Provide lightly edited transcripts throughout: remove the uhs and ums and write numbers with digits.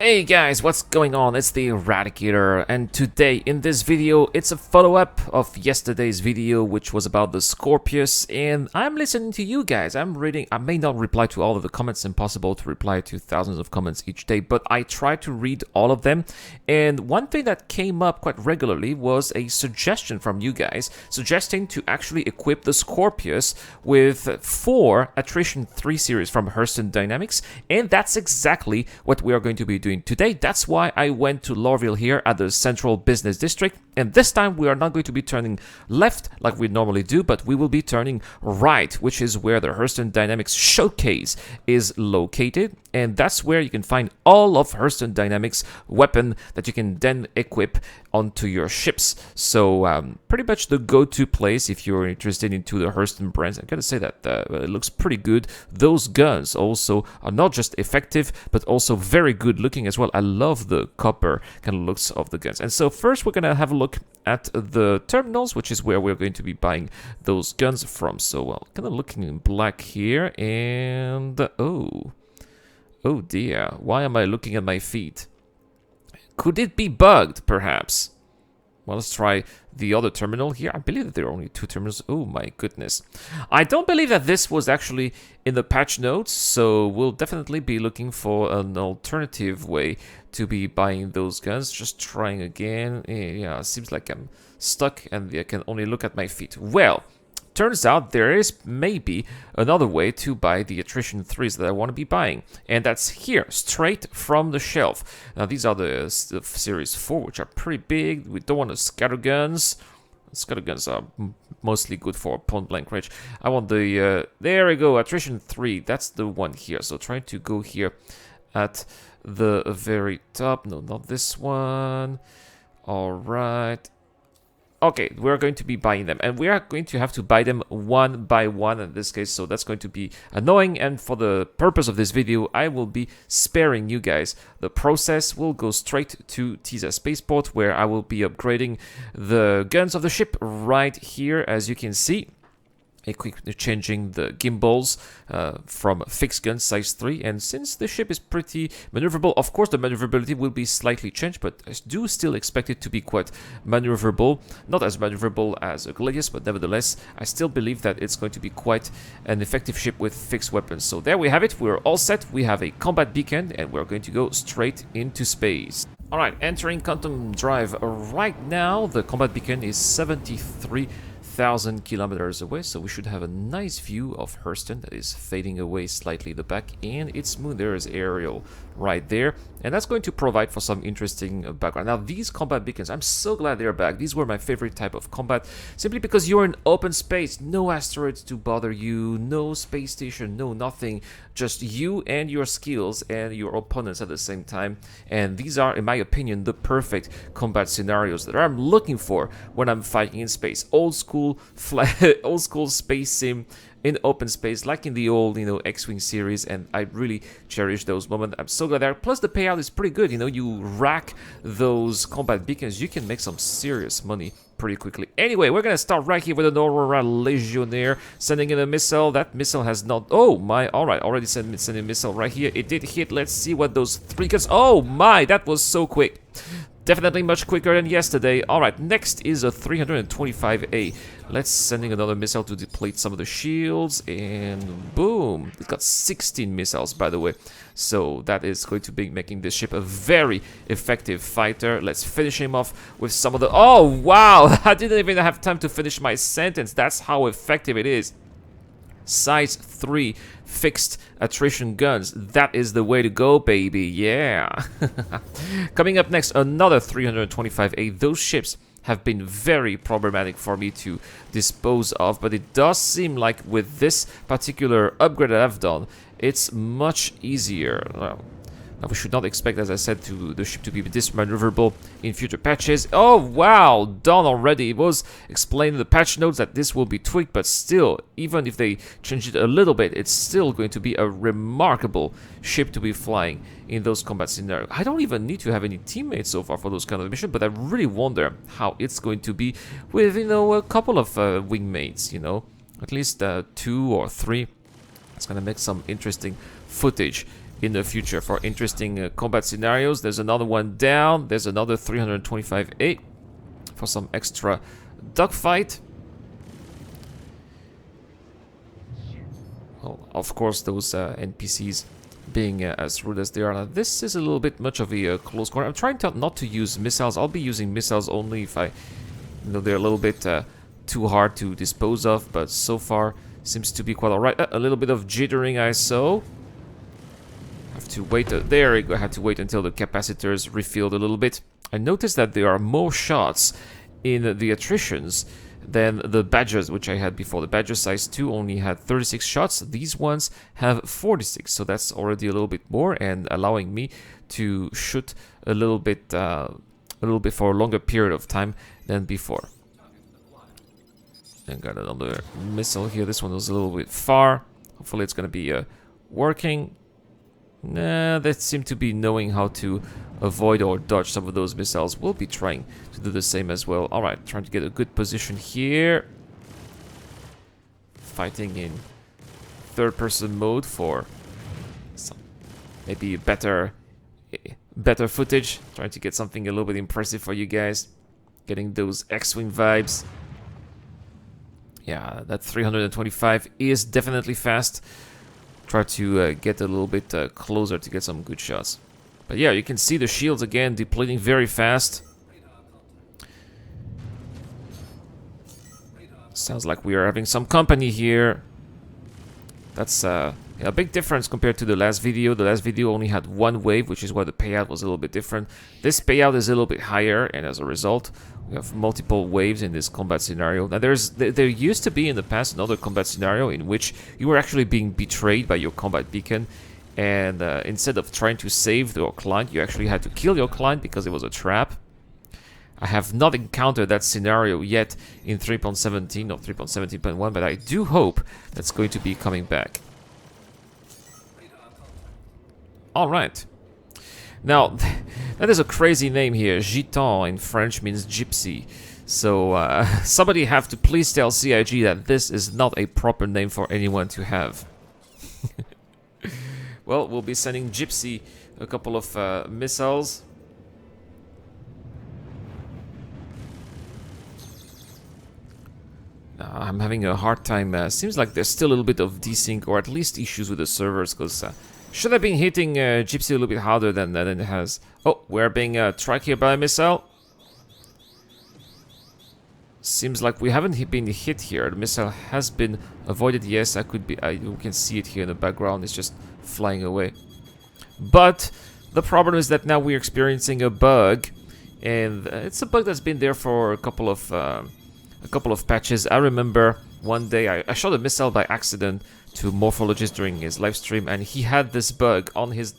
Hey guys, what's going on? It's the Eradicator, and today in this video it's a follow-up of yesterday's video, which was about the Scorpius, and I'm listening to you guys. I'm reading. I may not reply to all of the comments, impossible to reply to thousands of comments each day, but I try to read all of them. And one thing that came up quite regularly was a suggestion from you guys suggesting to actually equip the Scorpius with 4 Attrition 3 series from Hurston Dynamics, and that's exactly what we are going to be doing today. That's why I went to Lorville here at the Central Business District, and this time we are not going to be turning left like we normally do, but we will be turning right, which is where the Hurston Dynamics showcase is located, and that's where you can find all of Hurston Dynamics weapon that you can then equip onto your ships. So pretty much the go-to place if you're interested into the Hurston brands. I gotta say that it looks pretty good. Those guns also are not just effective, but also very good looking as well. I love the copper kind of looks of the guns. And so first we're gonna have a look at the terminals, which is where we're going to be buying those guns from. So kind of looking in black here, and oh dear, why am I looking at my feet? Could it be bugged, perhaps? Well, let's try the other terminal here. I believe that there are only 2 terminals. Oh my goodness. I don't believe that this was actually in the patch notes, so we'll definitely be looking for an alternative way to be buying those guns. Just trying again. Yeah, it seems like I'm stuck and I can only look at my feet. Well, turns out there is maybe another way to buy the Attrition 3s that I want to be buying, and that's here, straight from the shelf. Now these are the Series 4, which are pretty big. We don't want the scatterguns. Scatterguns are mostly good for point-blank range. I want the, there we go, Attrition 3, that's the one here. So trying to go here at the very top. No, not this one. Alright. Okay, we're going to be buying them, and we are going to have to buy them one by one in this case, so that's going to be annoying, and for the purpose of this video, I will be sparing you guys the process. We'll go straight to Tisa Spaceport, where I will be upgrading the guns of the ship right here, as you can see. Changing the gimbals from fixed gun size 3, and since the ship is pretty maneuverable, of course the maneuverability will be slightly changed, but I do still expect it to be quite maneuverable. Not as maneuverable as a Gladius, but nevertheless I still believe that it's going to be quite an effective ship with fixed weapons. So there we have it, we're all set. We have a combat beacon and we're going to go straight into space. Alright, entering Quantum Drive right now. The combat beacon is 73,000 kilometers away, so we should have a nice view of Hurston that is fading away slightly the back, and it's moon. There is aerial right there, and that's going to provide for some interesting background. Now these combat beacons, I'm so glad they're back. These were my favorite type of combat, simply because you're in open space, no asteroids to bother you, no space station, no nothing, just you and your skills and your opponents at the same time. And these are, in my opinion, the perfect combat scenarios that I'm looking for when I'm fighting in space. Old school space sim in open space, like in the old, X-Wing series, and I really cherish those moments. I'm so glad there. Plus the payout is pretty good. You rack those combat beacons, you can make some serious money pretty quickly. Anyway, we're gonna start right here with an Aurora Legionnaire sending in a missile. That missile has not, oh my, alright, already sending a missile right here. It did hit. Let's see what those 3 guns, oh my, that was so quick. Definitely much quicker than yesterday. Alright, next is a 325A. Let's sending another missile to deplete some of the shields, and boom. It's got 16 missiles, by the way. So that is going to be making this ship a very effective fighter. Let's finish him off with some of the, oh wow, I didn't even have time to finish my sentence. That's how effective it is. Size 3 fixed attrition guns. That is the way to go, baby. Yeah. Coming up next, another 325A. Those ships have been very problematic for me to dispose of, but it does seem like with this particular upgrade that I've done, it's much easier. Now we should not expect, as I said, the ship to be this maneuverable in future patches. Oh wow, done already. It was explained in the patch notes that this will be tweaked, but still, even if they change it a little bit, it's still going to be a remarkable ship to be flying in those combat scenarios. I don't even need to have any teammates so far for those kind of missions, but I really wonder how it's going to be with, a couple of wingmates, at least 2 or 3. It's going to make some interesting footage in the future for interesting combat scenarios. There's another one down. There's another 325A for some extra dogfight. Well, of course, those NPCs being as rude as they are. Now, this is a little bit much of a close corner. I'm trying not to use missiles. I'll be using missiles only if I know they're a little bit too hard to dispose of, but so far seems to be quite alright. A little bit of jittering I saw. Have to wait. There we go. I had to wait until the capacitors refilled a little bit. I noticed that there are more shots in the attritions than the badgers, which I had before. The badger size 2 only had 36 shots. These ones have 46, so that's already a little bit more, and allowing me to shoot a little bit for a longer period of time than before. And got another missile here. This one was a little bit far. Hopefully it's going to be working. Nah, they seem to be knowing how to avoid or dodge some of those missiles. We'll be trying to do the same as well. Alright, trying to get a good position here. Fighting in third-person mode for some maybe better footage. Trying to get something a little bit impressive for you guys. Getting those X-Wing vibes. Yeah, that 325 is definitely fast. Try to get a little bit closer to get some good shots. But yeah, you can see the shields again depleting very fast. Sounds like we are having some company here. That's a big difference compared to the last video. The last video only had one wave, which is why the payout was a little bit different. This payout is a little bit higher, and as a result, we have multiple waves in this combat scenario. Now, there used to be in the past another combat scenario in which you were actually being betrayed by your combat beacon, and instead of trying to save your client, you actually had to kill your client because it was a trap. I have not encountered that scenario yet in 3.17 or 3.17.1, but I do hope that's going to be coming back. Alright. Now, that is a crazy name here. Gitan in French means gypsy. So, somebody have to please tell CIG that this is not a proper name for anyone to have. Well, we'll be sending Gypsy a couple of missiles. I'm having a hard time. Seems like there's still a little bit of desync, or at least issues with the servers, because should have been hitting Gypsy a little bit harder than it has. Oh, we're being struck here by a missile. Seems like we haven't been hit here. The missile has been avoided. Yes, I could be. You can see it here in the background. It's just flying away. But the problem is that now we're experiencing a bug, and it's a bug that's been there for a couple of patches. I remember one day I shot a missile by accident to Morphologist during his live stream, and he had this bug on his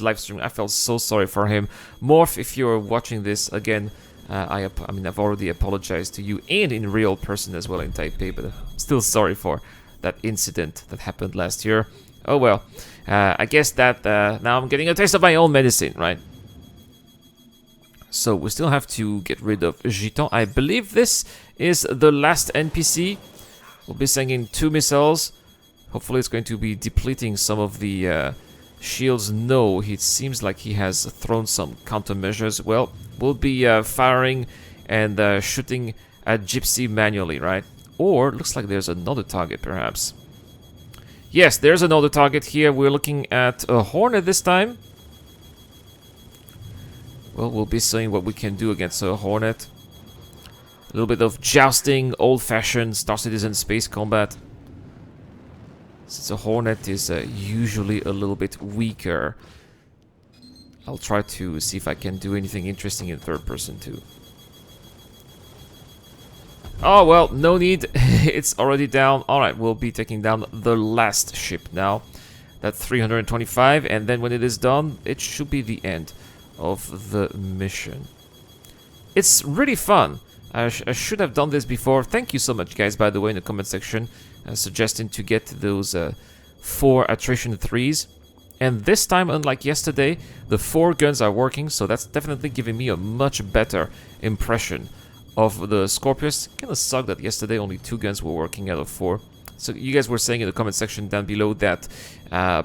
live stream. I felt so sorry for him. Morph, if you're watching this again, I mean, I've already apologized to you and in real person as well in Taipei, but I'm still sorry for that incident that happened last year. Oh well, I guess that now I'm getting a taste of my own medicine, right? So we still have to get rid of Gitan. I believe this is the last NPC. We'll be sending 2 missiles. Hopefully it's going to be depleting some of the shields. No, it seems like he has thrown some countermeasures. Well, we'll be firing and shooting at Gypsy manually, right? Or looks like there's another target, perhaps. Yes, there's another target here. We're looking at a Hornet this time. Well, we'll be seeing what we can do against a Hornet. A little bit of jousting, old-fashioned Star Citizen space combat. Since a Hornet is usually a little bit weaker, I'll try to see if I can do anything interesting in third person too. Oh well, no need. It's already down. Alright, we'll be taking down the last ship now. That 325, and then when it is done, it should be the end of the mission. It's really fun. I should have done this before. Thank you so much, guys, by the way, in the comment section, suggesting to get those 4 attrition 3s. And this time, unlike yesterday, the 4 guns are working, so that's definitely giving me a much better impression of the Scorpius. Kinda sucked that yesterday only 2 guns were working out of 4. So you guys were saying in the comment section down below that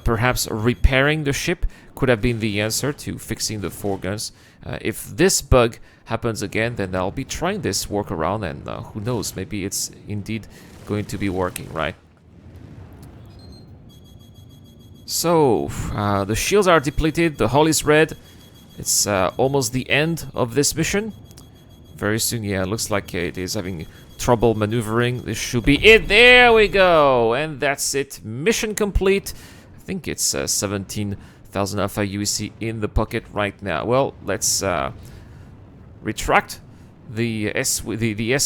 perhaps repairing the ship could have been the answer to fixing the foreguns. If this bug happens again, then I'll be trying this workaround, and who knows, maybe it's indeed going to be working, right? So, the shields are depleted, the hull is red. It's almost the end of this mission. Very soon, yeah, it looks like it is having trouble maneuvering. This should be it. There we go. And that's it. Mission complete. I think it's 17,000 Alpha UEC in the pocket right now. Well, let's retract the S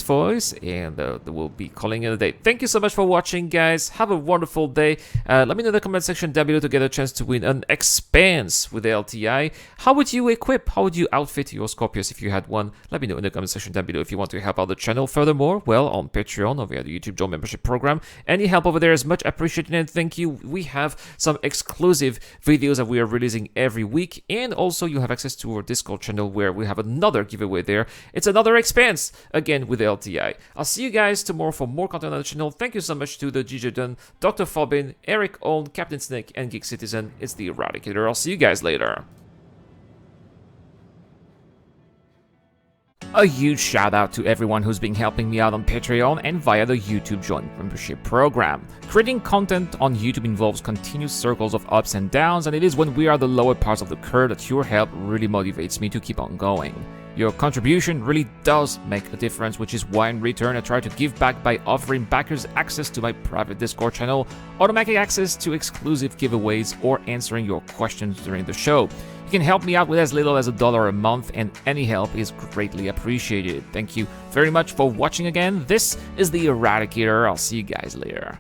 voice, and we'll be calling it a day. Thank you so much for watching, guys. Have a wonderful day. Let me know in the comment section down below to get a chance to win an Expanse with the LTI. How would you equip, how would you outfit your Scorpius if you had one? Let me know in the comment section down below if you want to help out the channel furthermore. Well, on Patreon or via the YouTube Join membership program. Any help over there is much appreciated, and thank you. We have some exclusive videos that we are releasing every week, and also you have access to our Discord channel where we have another giveaway there. It's another Expanse, again with LTI. I'll see you guys tomorrow for more content on the channel. Thank you so much to the GJ Dunn, Dr. Fobin, Eric Own, Captain Snake, and Geek Citizen. It's the Eradicator. I'll see you guys later. A huge shout out to everyone who's been helping me out on Patreon and via the YouTube Join membership program. Creating content on YouTube involves continuous circles of ups and downs, and it is when we are the lower parts of the curve that your help really motivates me to keep on going. Your contribution really does make a difference, which is why in return I try to give back by offering backers access to my private Discord channel, automatic access to exclusive giveaways, or answering your questions during the show. You can help me out with as little as $1 a month, and any help is greatly appreciated. Thank you very much for watching again. This is the Eradicator. I'll see you guys later.